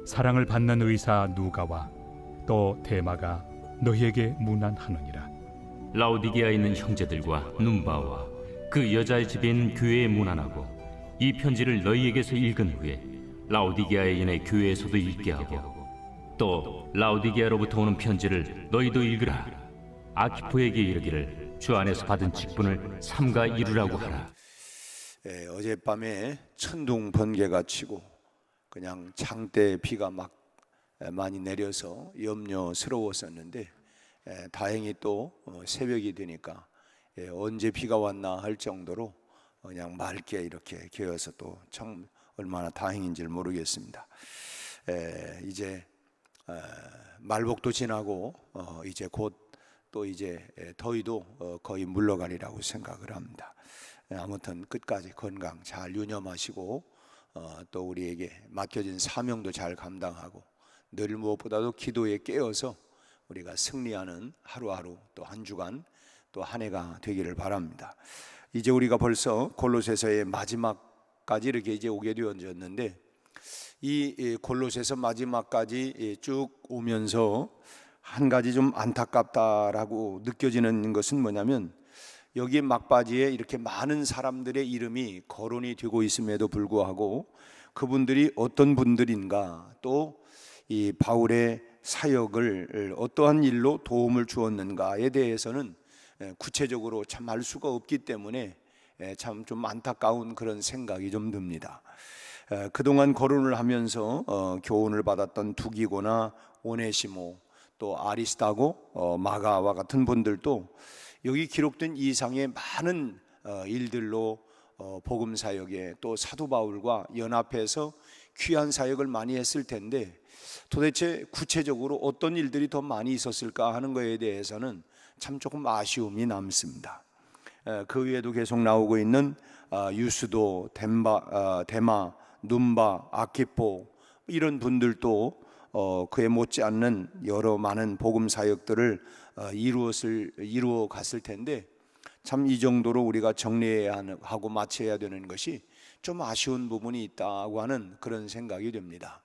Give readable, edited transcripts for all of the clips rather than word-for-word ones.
사랑을 받는 의사 누가와 또 데마가 너희에게 문안하느니라. 라오디게아에 있는 형제들과 num바와 그 여자의 집에 있는 교회에 문안하고, 이 편지를 너희에게서 읽은 후에 라오디게아에 있는 교회에서도 읽게 하고, 또 라오디게아로부터 오는 편지를 너희도 읽으라. 아키포에게 이르기를 주 안에서 받은 직분을 삼가 이루라고 하라. 어젯밤에 천둥 번개가 치고 그냥 장대 비가 막 많이 내려서 염려스러웠었는데, 다행히 또 새벽이 되니까 언제 비가 왔나 할 정도로 그냥 맑게 이렇게 개어서 또 참 얼마나 다행인지를 모르겠습니다. 이제 말복도 지나고 이제 곧 또 이제 더위도 거의 물러가리라고 생각을 합니다. 아무튼 끝까지 건강 잘 유념하시고 또 우리에게 맡겨진 사명도 잘 감당하고, 늘 무엇보다도 기도에 깨어서 우리가 승리하는 하루하루 또 한 주간 또 한 해가 되기를 바랍니다. 이제 우리가 벌써 골로새서의 마지막까지 이렇게 이제 오게 되어졌는데, 이 골로새서 마지막까지 쭉 오면서 한 가지 좀 안타깝다라고 느껴지는 것은 뭐냐면, 여기 막바지에 이렇게 많은 사람들의 이름이 거론이 되고 있음에도 불구하고 그분들이 어떤 분들인가, 또 이 바울의 사역을 어떠한 일로 도움을 주었는가에 대해서는 구체적으로 참 알 수가 없기 때문에 참 좀 안타까운 그런 생각이 좀 듭니다. 그동안 거론을 하면서 교훈을 받았던 두기고나 오네시모, 또 아리스타고 마가와 같은 분들도 여기 기록된 이상의 많은 일들로 복음 사역에 또 사도 바울과 연합해서 귀한 사역을 많이 했을 텐데, 도대체 구체적으로 어떤 일들이 더 많이 있었을까 하는 것에 대해서는 참 조금 아쉬움이 남습니다. 그 외에도 계속 나오고 있는 유스도, 데마, num바, 아키포 이런 분들도 그에 못지않는 여러 많은 복음 사역들을 이루어 갔을 텐데, 참 이 정도로 우리가 정리해야 하고 마쳐야 되는 것이 좀 아쉬운 부분이 있다고 하는 그런 생각이 됩니다.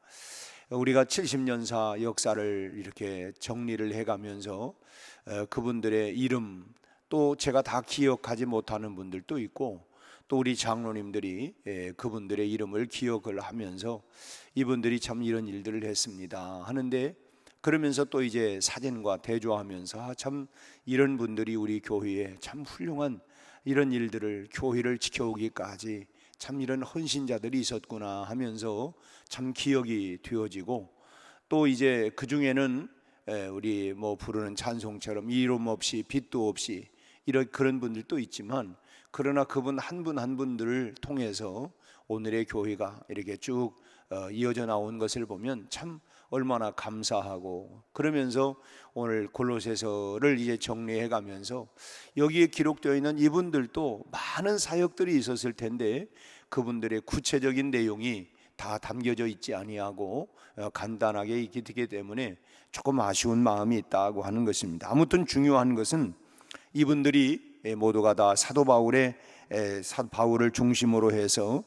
우리가 70년사 역사를 이렇게 정리를 해가면서 그분들의 이름, 또 제가 다 기억하지 못하는 분들도 있고, 또 우리 장로님들이 그분들의 이름을 기억을 하면서 이분들이 참 이런 일들을 했습니다 하는데, 그러면서 또 이제 사진과 대조하면서 참 이런 분들이 우리 교회에 참 훌륭한 이런 일들을, 교회를 지켜오기까지 참 이런 헌신자들이 있었구나 하면서 참 기억이 되어지고, 또 이제 그 중에는 우리 뭐 부르는 찬송처럼 이름 없이 빛도 없이 이런 그런 분들도 있지만, 그러나 그분 한 분 한 분들을 통해서 오늘의 교회가 이렇게 쭉 이어져 나온 것을 보면 참 얼마나 감사하고, 그러면서 오늘 골로새서를 이제 정리해 가면서 여기에 기록되어 있는 이분들도 많은 사역들이 있었을 텐데 그분들의 구체적인 내용이 다 담겨져 있지 아니하고 간단하게 있기 때문에 조금 아쉬운 마음이 있다고 하는 것입니다. 아무튼 중요한 것은 이분들이 모두가 다 사도 바울을 중심으로 해서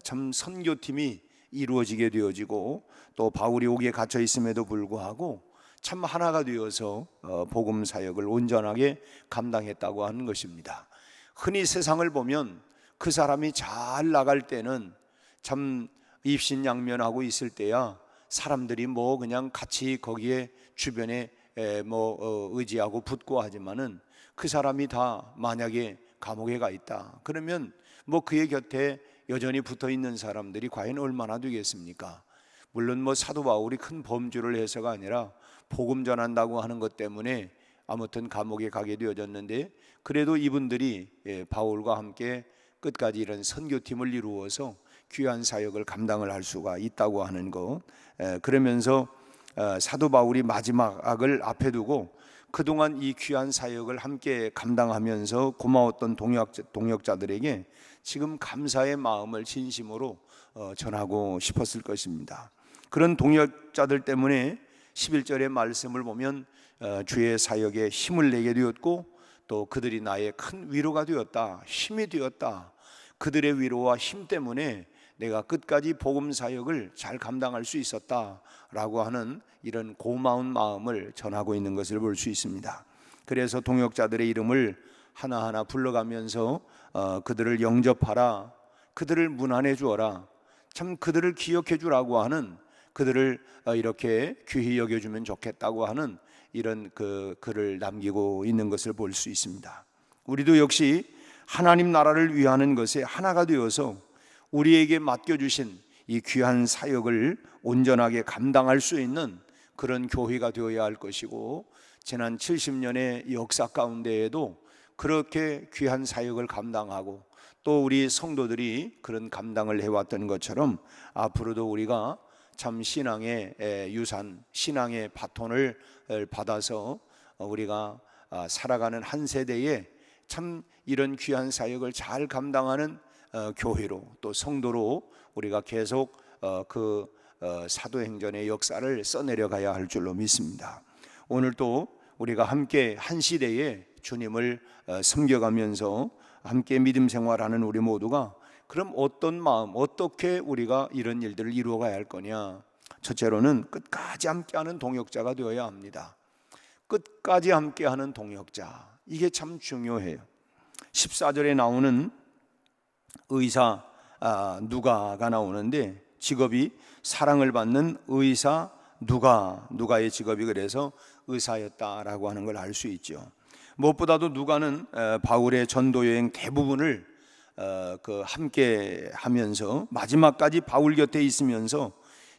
참 선교팀이 이루어지게 되어지고, 또 바울이 옥에 갇혀 있음에도 불구하고 참 하나가 되어서 복음 사역을 온전하게 감당했다고 하는 것입니다. 흔히 세상을 보면 그 사람이 잘 나갈 때는 참 입신양면하고 있을 때야 사람들이 뭐 그냥 같이 거기에 주변에 의지하고 붙고 하지만은, 그 사람이 다 만약에 감옥에 가 있다 그러면 뭐 그의 곁에 여전히 붙어 있는 사람들이 과연 얼마나 되겠습니까? 물론 뭐 사도 바울이 큰 범죄를 해서가 아니라 복음 전한다고 하는 것 때문에 아무튼 감옥에 가게 되어졌는데, 그래도 이분들이 바울과 함께 끝까지 이런 선교팀을 이루어서 귀한 사역을 감당을 할 수가 있다고 하는 것, 그러면서 사도 바울이 마지막을 앞에 두고 그동안 이 귀한 사역을 함께 감당하면서 고마웠던 동역자들에게 지금 감사의 마음을 진심으로 전하고 싶었을 것입니다. 그런 동역자들 때문에 11절의 말씀을 보면 주의 사역에 힘을 내게 되었고, 또 그들이 나의 큰 위로가 되었다, 힘이 되었다. 그들의 위로와 힘 때문에 내가 끝까지 복음 사역을 잘 감당할 수 있었다라고 하는 이런 고마운 마음을 전하고 있는 것을 볼 수 있습니다. 그래서 동역자들의 이름을 하나하나 불러가면서 그들을 영접하라, 그들을 문안해 주어라, 참 그들을 기억해 주라고 하는, 그들을 이렇게 귀히 여겨주면 좋겠다고 하는 이런 그 글을 남기고 있는 것을 볼 수 있습니다. 우리도 역시 하나님 나라를 위하는 것에 하나가 되어서 우리에게 맡겨주신 이 귀한 사역을 온전하게 감당할 수 있는 그런 교회가 되어야 할 것이고, 지난 70년의 역사 가운데에도 그렇게 귀한 사역을 감당하고 또 우리 성도들이 그런 감당을 해왔던 것처럼 앞으로도 우리가 참 신앙의 유산, 신앙의 바톤을 받아서 우리가 살아가는 한 세대에 참 이런 귀한 사역을 잘 감당하는 교회로, 또 성도로 우리가 계속 그 사도행전의 역사를 써내려가야 할 줄로 믿습니다. 오늘 또 우리가 함께 한 시대에 주님을 섬겨가면서 함께 믿음 생활하는 우리 모두가 그럼 어떤 마음, 어떻게 우리가 이런 일들을 이루어가야 할 거냐? 첫째로는 끝까지 함께하는 동역자가 되어야 합니다. 끝까지 함께하는 동역자, 이게 참 중요해요. 14절에 나오는 의사 누가가 나오는데, 직업이 사랑을 받는 의사 누가의 직업이 그래서 의사였다라고 하는 걸 알 수 있죠. 무엇보다도 누가는 바울의 전도 여행 대부분을 함께 하면서 마지막까지 바울 곁에 있으면서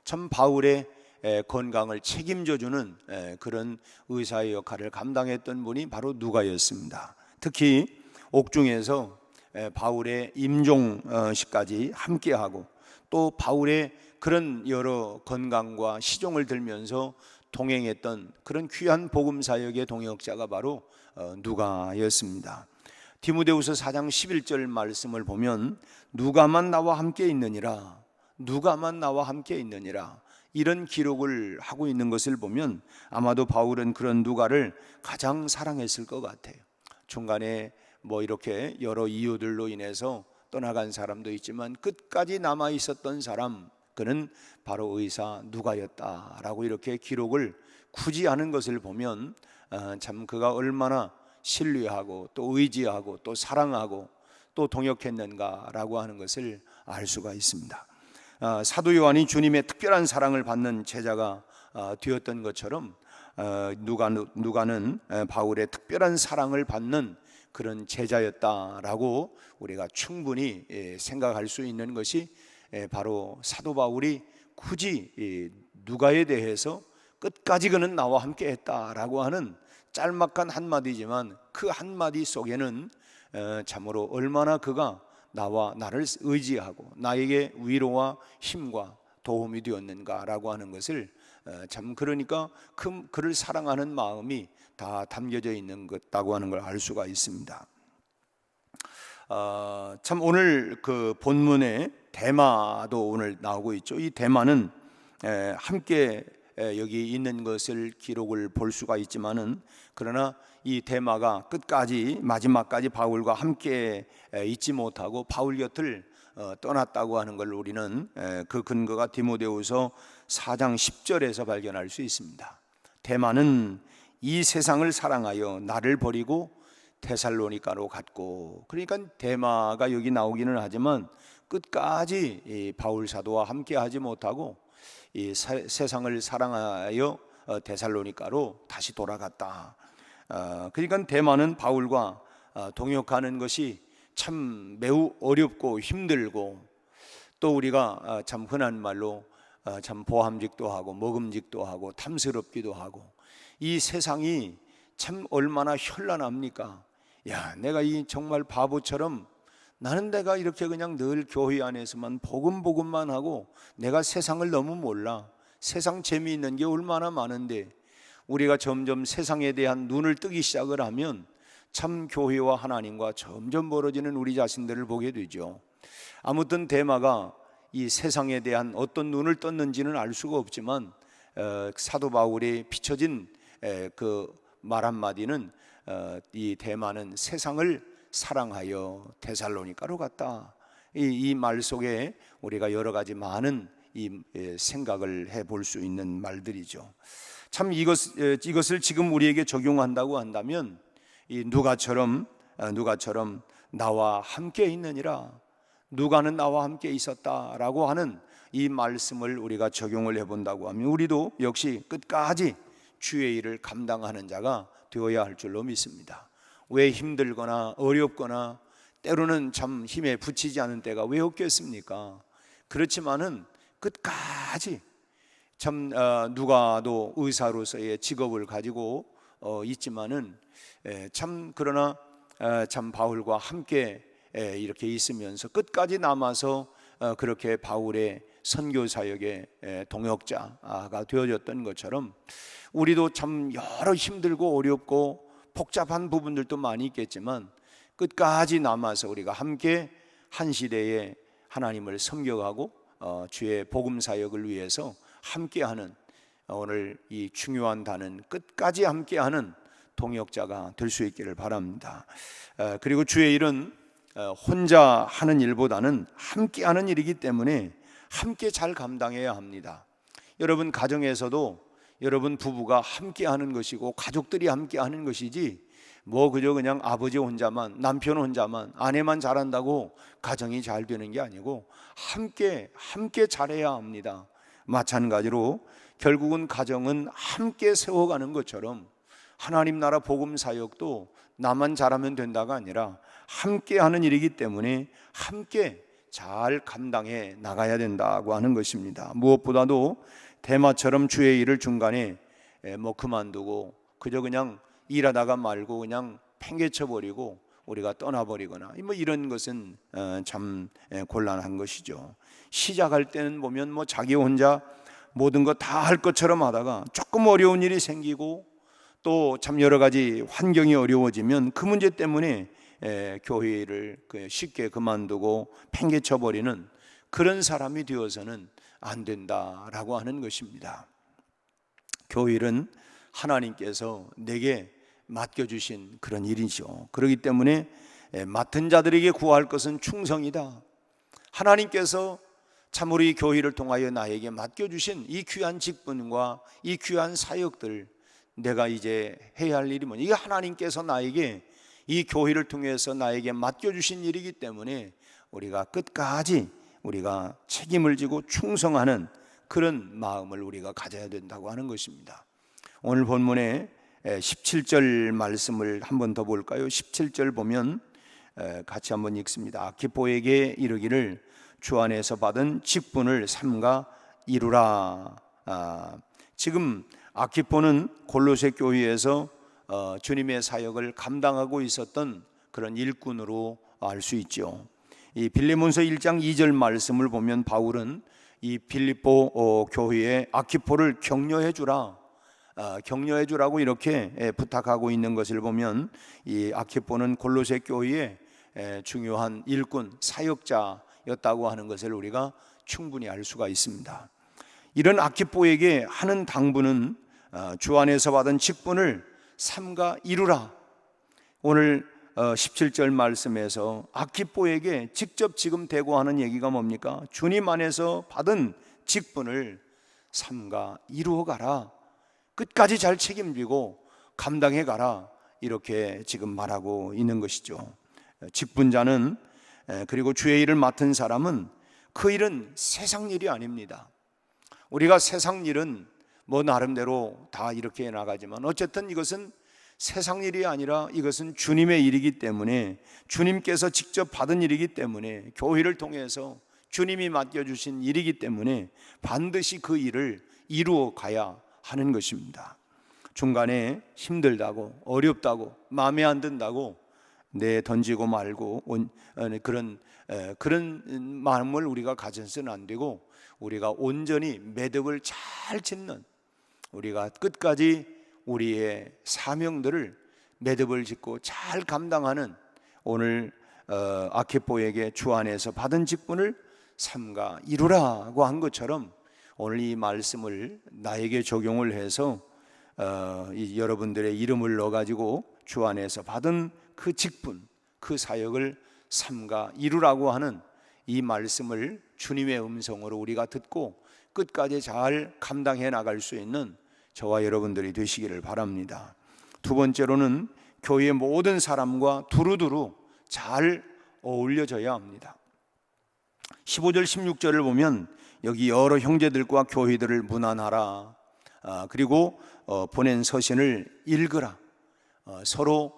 참 바울의 건강을 책임져 주는 그런 의사의 역할을 감당했던 분이 바로 누가였습니다. 특히 옥중에서 바울의 임종식까지 함께하고 또 바울의 그런 여러 건강과 시종을 들면서 동행했던 그런 귀한 복음 사역의 동역자가 바로 누가였습니다. 디모데후서 4장 11절 말씀을 보면 누가만 나와 함께 있느니라, 누가만 나와 함께 있느니라, 이런 기록을 하고 있는 것을 보면 아마도 바울은 그런 누가를 가장 사랑했을 것 같아요. 중간에 이렇게 여러 이유들로 인해서 떠나간 사람도 있지만 끝까지 남아 있었던 사람, 그는 바로 의사 누가였다라고 이렇게 기록을 굳이 하는 것을 보면 참 그가 얼마나 신뢰하고 또 의지하고 또 사랑하고 또 동역했는가라고 하는 것을 알 수가 있습니다. 사도 요한이 주님의 특별한 사랑을 받는 제자가 되었던 것처럼 누가는 바울의 특별한 사랑을 받는 그런 제자였다라고 우리가 충분히 생각할 수 있는 것이 바로 사도 바울이 굳이 누가에 대해서 끝까지 그는 나와 함께 했다라고 하는 짤막한 한마디지만 그 한마디 속에는 참으로 얼마나 그가 나를 의지하고 나에게 위로와 힘과 도움이 되었는가라고 하는 것을 참 그러니까 그를 사랑하는 마음이 다 담겨져 있는 것다고 하는 걸 알 수가 있습니다. 참 오늘 그 본문에 대마도 오늘 나오고 있죠. 이 대마는 함께 여기 있는 것을 기록을 볼 수가 있지만은, 그러나 이 대마가 끝까지 마지막까지 바울과 함께 있지 못하고 바울 곁을 떠났다고 하는 걸 우리는 그 근거가 디모데후서 4장 10절에서 발견할 수 있습니다. 대마는 이 세상을 사랑하여 나를 버리고 데살로니가로 갔고, 그러니까 대마가 여기 나오기는 하지만 끝까지 이 바울 사도와 함께 하지 못하고 이 세상을 사랑하여 데살로니가로 다시 돌아갔다. 그러니까 대마는 바울과 동역하는 것이 참 매우 어렵고 힘들고, 또 우리가 참 흔한 말로 참 보함직도 하고 먹음직도 하고 탐스럽기도 하고, 이 세상이 참 얼마나 현란합니까? 야, 내가 이 정말 바보처럼 나는 내가 이렇게 그냥 늘 교회 안에서만 복음만 하고 내가 세상을 너무 몰라. 세상 재미있는 게 얼마나 많은데, 우리가 점점 세상에 대한 눈을 뜨기 시작을 하면 참 교회와 하나님과 점점 멀어지는 우리 자신들을 보게 되죠. 아무튼 대마가 이 세상에 대한 어떤 눈을 떴는지는 알 수가 없지만 사도 바울이 비춰진 그 말 한마디는 이 대마는 세상을 사랑하여 데살로니가로 갔다. 이 말 속에 우리가 여러 가지 많은 생각을 해볼 수 있는 말들이죠. 참 이것을 지금 우리에게 적용한다고 한다면 이 누가처럼 나와 함께 있느니라, 누가는 나와 함께 있었다라고 하는 이 말씀을 우리가 적용을 해본다고 하면 우리도 역시 끝까지 주의 일을 감당하는 자가 되어야 할 줄로 믿습니다. 왜 힘들거나 어렵거나 때로는 참 힘에 부치지 않은 때가 왜 없겠습니까? 그렇지만은 끝까지 참 누가도 의사로서의 직업을 가지고 있지만은 참 그러나 참 바울과 함께 이렇게 있으면서 끝까지 남아서 그렇게 바울의 선교 사역의 동역자가 되어졌던 것처럼 우리도 참 여러 힘들고 어렵고 복잡한 부분들도 많이 있겠지만 끝까지 남아서 우리가 함께 한 시대에 하나님을 섬겨가고 주의 복음 사역을 위해서 함께하는, 오늘 이 중요한 단은 끝까지 함께하는 동역자가 될 수 있기를 바랍니다. 그리고 주의 일은 혼자 하는 일보다는 함께하는 일이기 때문에 함께 잘 감당해야 합니다. 여러분 가정에서도 여러분 부부가 함께하는 것이고 가족들이 함께하는 것이지 뭐 그냥 아버지 혼자만, 남편 혼자만, 아내만 잘한다고 가정이 잘 되는 게 아니고 함께 잘해야 합니다. 마찬가지로 결국은 가정은 함께 세워가는 것처럼 하나님 나라 복음 사역도 나만 잘하면 된다가 아니라 함께 하는 일이기 때문에 함께 잘 감당해 나가야 된다고 하는 것입니다. 무엇보다도 대마처럼 주의 일을 중간에 그만두고 그저 그냥 일하다가 말고 그냥 팽개쳐 버리고 우리가 떠나버리거나 이런 것은 참 곤란한 것이죠. 시작할 때는 보면 자기 혼자 모든 것 다 할 것처럼 하다가 조금 어려운 일이 생기고 또 참 여러 가지 환경이 어려워지면 그 문제 때문에 교회를 쉽게 그만두고 팽개쳐 버리는 그런 사람이 되어서는 안 된다라고 하는 것입니다. 교회는 하나님께서 내게 맡겨주신 그런 일이죠. 그렇기 때문에 맡은 자들에게 구할 것은 충성이다. 하나님께서 참으로 이 교회를 통하여 나에게 맡겨주신 이 귀한 직분과 이 귀한 사역들, 내가 이제 해야 할 일이 뭐냐, 이게 하나님께서 나에게 이 교회를 통해서 나에게 맡겨주신 일이기 때문에 우리가 끝까지 우리가 책임을 지고 충성하는 그런 마음을 우리가 가져야 된다고 하는 것입니다. 오늘 본문에 17절 말씀을 한번 더 볼까요? 17절 보면 같이 한번 읽습니다. 아키포에게 이르기를 주 안에서 받은 직분을 삼가 이루라. 지금 아키포는 골로새 교회에서 주님의 사역을 감당하고 있었던 그런 일꾼으로 알 수 있죠. 이 빌레몬서 1장 2절 말씀을 보면 바울은 이 빌립보 교회에 아키포를 격려해 주라고 이렇게 부탁하고 있는 것을 보면 이 아키포는 골로새 교회의 중요한 일꾼 사역자였다고 하는 것을 우리가 충분히 알 수가 있습니다. 이런 아키포에게 하는 당부는 주 안에서 받은 직분을 삼가 이루라. 오늘 17절 말씀에서 아키포에게 직접 지금 대고하는 얘기가 뭡니까? 주님 안에서 받은 직분을 삼가 이루어가라. 끝까지 잘 책임지고 감당해 가라. 이렇게 지금 말하고 있는 것이죠. 직분자는, 그리고 주의 일을 맡은 사람은 그 일은 세상 일이 아닙니다. 우리가 세상 일은 나름대로 다 이렇게 나가지만 어쨌든 이것은 세상 일이 아니라 이것은 주님의 일이기 때문에, 주님께서 직접 받은 일이기 때문에, 교회를 통해서 주님이 맡겨주신 일이기 때문에 반드시 그 일을 이루어 가야 하는 것입니다. 중간에 힘들다고, 어렵다고, 마음에 안 든다고 던지고 말고 그런 마음을 우리가 가져서는 안 되고, 우리가 온전히 매듭을 잘 짓는, 우리가 끝까지 우리의 사명들을 매듭을 짓고 잘 감당하는, 오늘 아키포에게 주 안에서 받은 직분을 삼가 이루라고 한 것처럼 오늘 이 말씀을 나에게 적용을 해서 여러분들의 이름을 넣어가지고 주 안에서 받은 그 직분, 그 사역을 삼가 이루라고 하는 이 말씀을 주님의 음성으로 우리가 듣고 끝까지 잘 감당해 나갈 수 있는 저와 여러분들이 되시기를 바랍니다. 두 번째로는 교회의 모든 사람과 두루두루 잘 어울려져야 합니다. 15절 16절을 보면 여기 여러 형제들과 교회들을 문안하라, 그리고 보낸 서신을 읽으라, 서로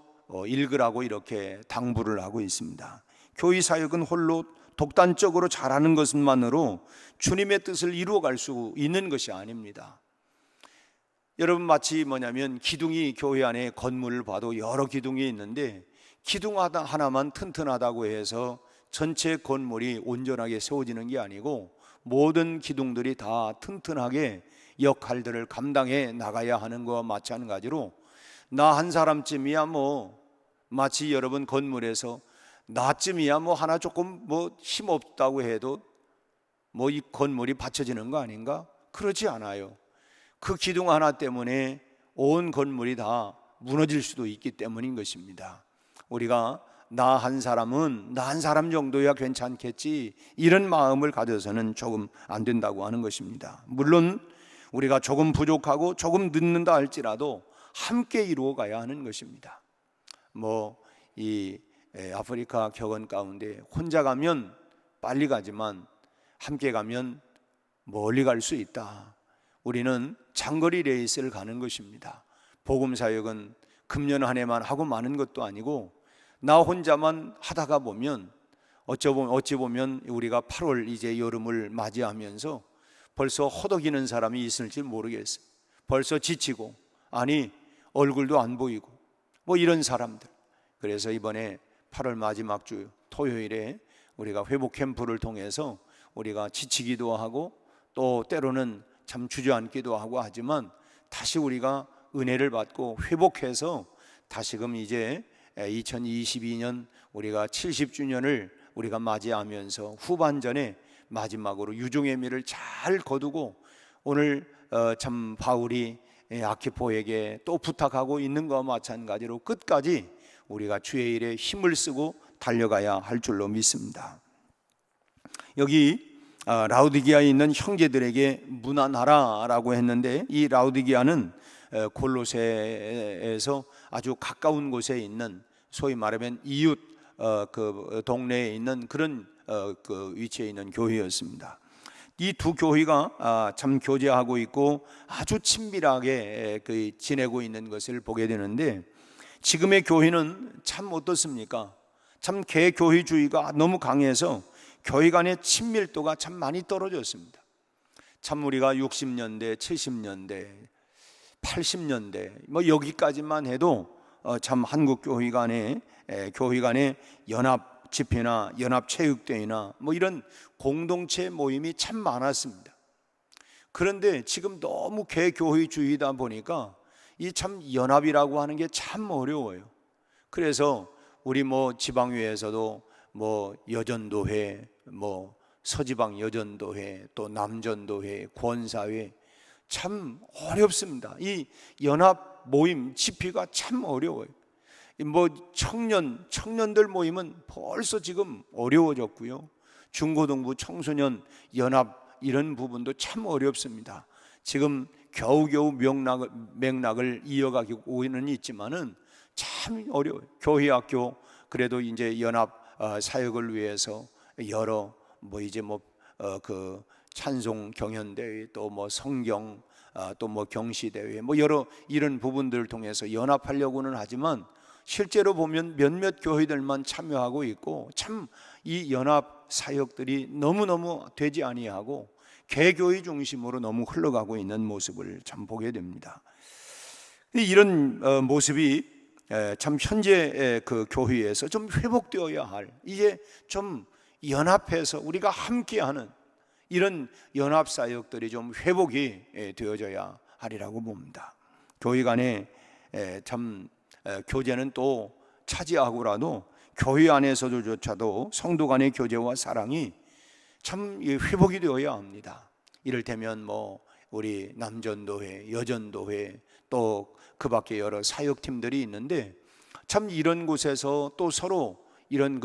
읽으라고 이렇게 당부를 하고 있습니다. 교회 사역은 홀로 독단적으로 잘하는 것만으로 주님의 뜻을 이루어갈 수 있는 것이 아닙니다. 여러분, 마치 뭐냐면 기둥이 교회 안에 건물을 봐도 여러 기둥이 있는데 기둥 하나만 튼튼하다고 해서 전체 건물이 온전하게 세워지는 게 아니고 모든 기둥들이 다 튼튼하게 역할들을 감당해 나가야 하는 것과 마찬가지로 나 한 사람쯤이야 마치 여러분 건물에서 나쯤이야 하나 조금 힘없다고 해도 이 건물이 받쳐지는 거 아닌가? 그렇지 않아요. 그 기둥 하나 때문에 온 건물이 다 무너질 수도 있기 때문인 것입니다. 우리가 나 한 사람 정도야 괜찮겠지, 이런 마음을 가져서는 조금 안 된다고 하는 것입니다. 물론 우리가 조금 부족하고 조금 늦는다 할지라도 함께 이루어 가야 하는 것입니다. 이 아프리카 격언 가운데 혼자 가면 빨리 가지만 함께 가면 멀리 갈 수 있다. 우리는 장거리 레이스를 가는 것입니다. 복음 사역은 금년 한 해만 하고 마는 것도 아니고 나 혼자만 하다가 보면 어찌 보면 우리가 8월 이제 여름을 맞이하면서 벌써 허덕이는 사람이 있을지 모르겠어요. 벌써 지치고 얼굴도 안 보이고 이런 사람들. 그래서 이번에 8월 마지막 주 토요일에 우리가 회복 캠프를 통해서 우리가 지치기도 하고 또 때로는 참 주저앉기도 하고 하지만 다시 우리가 은혜를 받고 회복해서 다시금 이제 2022년 우리가 70주년을 우리가 맞이하면서 후반전에 마지막으로 유종의 미를 잘 거두고 오늘 참 바울이 아키포에게 또 부탁하고 있는 것과 마찬가지로 끝까지 우리가 주의 일에 힘을 쓰고 달려가야 할 줄로 믿습니다. 여기 라우디게아에 있는 형제들에게 문안하라 라고 했는데 이 라우디게아는 골로새에서 아주 가까운 곳에 있는 소위 말하면 이웃 그 동네에 있는 그런 그 위치에 있는 교회였습니다. 이 두 교회가 참 교제하고 있고 아주 친밀하게 지내고 있는 것을 보게 되는데 지금의 교회는 참 어떻습니까? 참 개교회주의가 너무 강해서 교회 간의 친밀도가 참 많이 떨어졌습니다. 참 우리가 60년대, 70년대, 80년대 여기까지만 해도 참 한국 교회 간의 연합 집회나 연합 체육대회나 이런 공동체 모임이 참 많았습니다. 그런데 지금 너무 개교회주의다 보니까 이 참 연합이라고 하는 게 참 어려워요. 그래서 우리 지방회에서도 여전도회, 서지방 여전도회, 또 남전도회, 권사회 참 어렵습니다. 이 연합 모임 집회가 참 어려워요. 청년들 모임은 벌써 지금 어려워졌고요. 중고등부 청소년 연합 이런 부분도 참 어렵습니다. 지금 겨우겨우 맥락을 이어가고는 있지만은 참 어려워요. 교회 학교 그래도 이제 연합 사역을 위해서 여러 그 찬송 경연대회 또 성경 또 경시대회 여러 이런 부분들을 통해서 연합하려고는 하지만 실제로 보면 몇몇 교회들만 참여하고 있고 참 이 연합 사역들이 너무너무 되지 아니하고 개교회 중심으로 너무 흘러가고 있는 모습을 참 보게 됩니다. 이런 모습이 참 현재 그 교회에서 좀 회복되어야 할, 이제 좀 연합해서 우리가 함께하는 이런 연합 사역들이 좀 회복이 되어져야 하리라고 봅니다. 교회 간에 참 교제는 또 차지하고라도 교회 안에서조차도 성도 간의 교제와 사랑이 참 회복이 되어야 합니다. 이를테면 우리 남전도회, 여전도회 또 그 밖에 여러 사역팀들이 있는데 참 이런 곳에서 또 서로 이런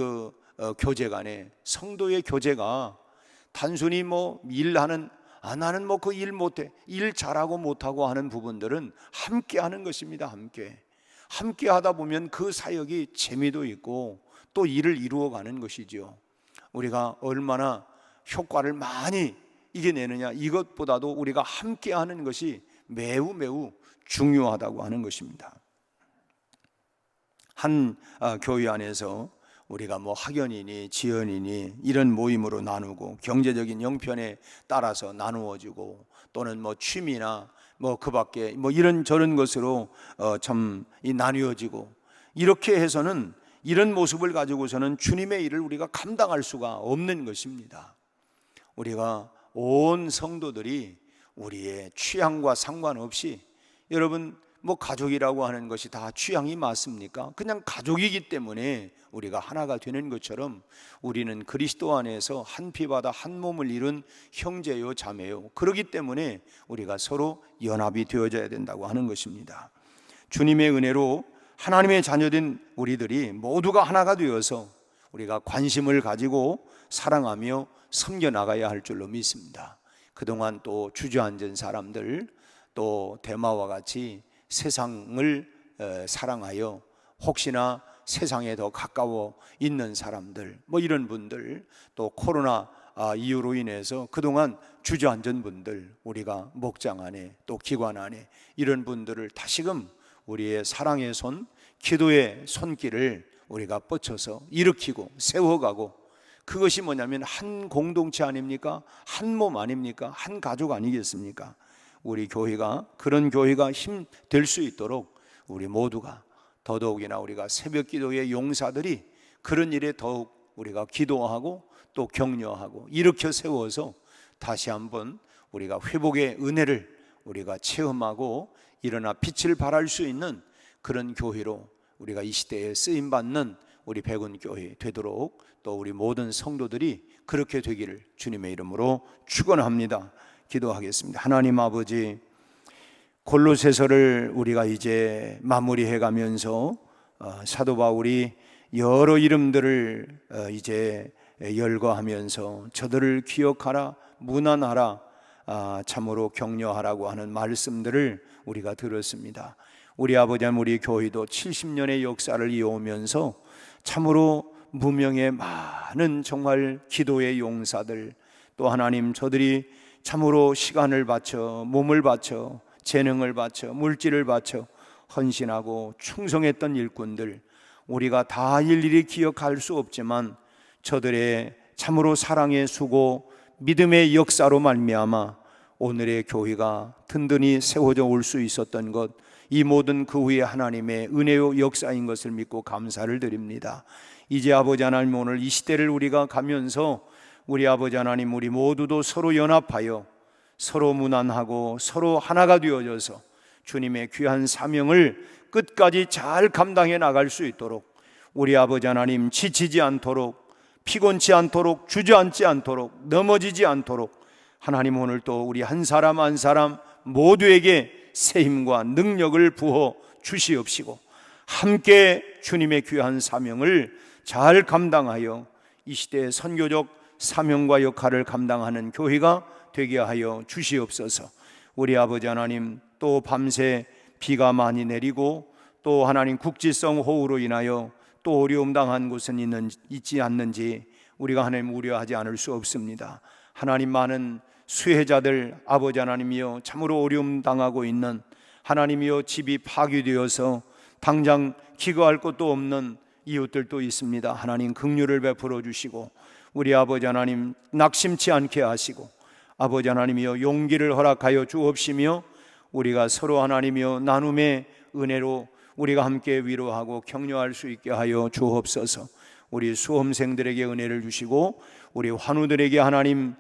교제 간에, 성도의 교제가 단순히 뭐 일하는, 나는 뭐 그 일 못해, 일 잘하고 못하고 하는 부분들은 함께 하는 것입니다. 함께 하다 보면 그 사역이 재미도 있고 또 일을 이루어가는 것이죠. 우리가 얼마나 효과를 많이 이겨내느냐, 이것보다도 우리가 함께 하는 것이 매우 매우 중요하다고 하는 것입니다. 한 교회 안에서 우리가 뭐 학연이니 지연이니 이런 모임으로 나누고, 경제적인 형편에 따라서 나누어지고, 또는 뭐 취미나 뭐 그 밖에 뭐 이런 저런 것으로 참 나뉘어지고, 이렇게 해서는, 이런 모습을 가지고서는 주님의 일을 우리가 감당할 수가 없는 것입니다. 우리가 온 성도들이 우리의 취향과 상관없이, 여러분 뭐 가족이라고 하는 것이 다 취향이 맞습니까? 그냥 가족이기 때문에 우리가 하나가 되는 것처럼 우리는 그리스도 안에서 한 피바다 한 몸을 이룬 형제요 자매요. 그렇기 때문에 우리가 서로 연합이 되어져야 된다고 하는 것입니다. 주님의 은혜로 하나님의 자녀된 우리들이 모두가 하나가 되어서 우리가 관심을 가지고 사랑하며 섬겨나가야 할 줄로 믿습니다. 그동안 또 주저앉은 사람들, 또 데마와 같이 세상을 사랑하여 혹시나 세상에 더 가까워 있는 사람들, 뭐 이런 분들, 또 코로나 이유로 인해서 그동안 주저앉은 분들, 우리가 목장 안에 또 기관 안에 이런 분들을 다시금 우리의 사랑의 손, 기도의 손길을 우리가 뻗쳐서 일으키고 세워가고, 그것이 뭐냐면 한 공동체 아닙니까? 한 몸 아닙니까? 한 가족 아니겠습니까? 우리 교회가 그런 교회가 힘 될 수 있도록 우리 모두가, 더더욱이나 우리가 새벽 기도의 용사들이 그런 일에 더욱 우리가 기도하고 또 격려하고 일으켜 세워서 다시 한번 우리가 회복의 은혜를 우리가 체험하고 일어나 빛을 발할 수 있는 그런 교회로 우리가 이 시대에 쓰임받는 우리 백운교회 되도록, 또 우리 모든 성도들이 그렇게 되기를 주님의 이름으로 축원합니다. 기도하겠습니다. 하나님 아버지, 골로새서를 우리가 이제 마무리해 가면서 사도 바울이 여러 이름들을 이제 열거하면서 저들을 기억하라, 문안하라, 참으로 격려하라고 하는 말씀들을 우리가 들었습니다. 우리 아버지, 우리 교회도 70년의 역사를 이어오면서 참으로 무명의 많은 정말 기도의 용사들, 또 하나님 저들이 참으로 시간을 바쳐, 몸을 바쳐, 재능을 바쳐, 물질을 바쳐 헌신하고 충성했던 일꾼들, 우리가 다 일일이 기억할 수 없지만 저들의 참으로 사랑의 수고, 믿음의 역사로 말미암아 오늘의 교회가 든든히 세워져 올 수 있었던 것, 이 모든 그 후에 하나님의 은혜요 역사인 것을 믿고 감사를 드립니다. 이제 아버지 하나님, 오늘 이 시대를 우리가 가면서 우리 아버지 하나님, 우리 모두도 서로 연합하여 서로 무난하고 서로 하나가 되어져서 주님의 귀한 사명을 끝까지 잘 감당해 나갈 수 있도록 우리 아버지 하나님, 지치지 않도록, 피곤치 않도록, 주저앉지 않도록, 넘어지지 않도록 하나님 오늘 또 우리 한 사람 한 사람 모두에게 새 힘과 능력을 부어 주시옵시고, 함께 주님의 귀한 사명을 잘 감당하여 이 시대의 선교적 사명과 역할을 감당하는 교회가 되게 하여 주시옵소서. 우리 아버지 하나님, 또 밤새 비가 많이 내리고 또 하나님 국지성 호우로 인하여 또 어려움 당한 곳은 있지 않는지 우리가 하나님 우려하지 않을 수 없습니다. 하나님, 많은 수혜자들 아버지 하나님이여 참으로 어려움 당하고 있는, 하나님이여 집이 파괴되어서 당장 기거할 것도 없는 이웃들도 있습니다. 하나님 긍휼을 베풀어 주시고 우리 아버지 하나님 낙심치 않게 하시고 아버지 하나님이여 용기를 허락하여 주옵시며 우리가 서로 하나님이여 나눔의 은혜로 우리가 함께 위로하고 격려할 수 있게 하여 주옵소서. 우리 수험생들에게 은혜를 주시고 우리 환우들에게 하나님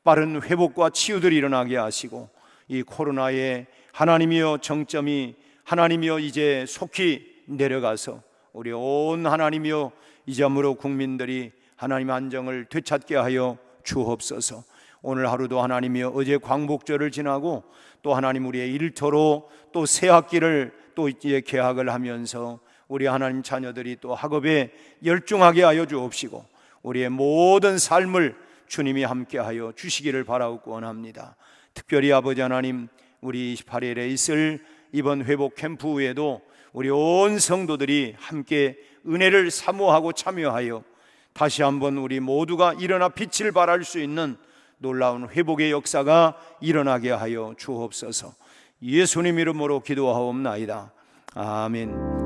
빠른 회복과 치유들이 일어나게 하시고, 이 코로나의 하나님이여 정점이 하나님이여 이제 속히 내려가서 우리 온 하나님이여 이제므로 국민들이 하나님 안정을 되찾게 하여 주옵소서. 오늘 하루도 하나님이여 어제 광복절을 지나고 또 하나님 우리의 일터로 또 새 학기를 또 이제 개학을 하면서 우리 하나님 자녀들이 또 학업에 열중하게 하여 주옵시고 우리의 모든 삶을 주님이 함께하여 주시기를 바라고 원합니다. 특별히 아버지 하나님, 우리 28일에 있을 이번 회복 캠프 후에도 우리 온 성도들이 함께 은혜를 사모하고 참여하여 다시 한번 우리 모두가 일어나 빛을 발할 수 있는 놀라운 회복의 역사가 일어나게 하여 주옵소서. 예수님 이름으로 기도하옵나이다. 아멘.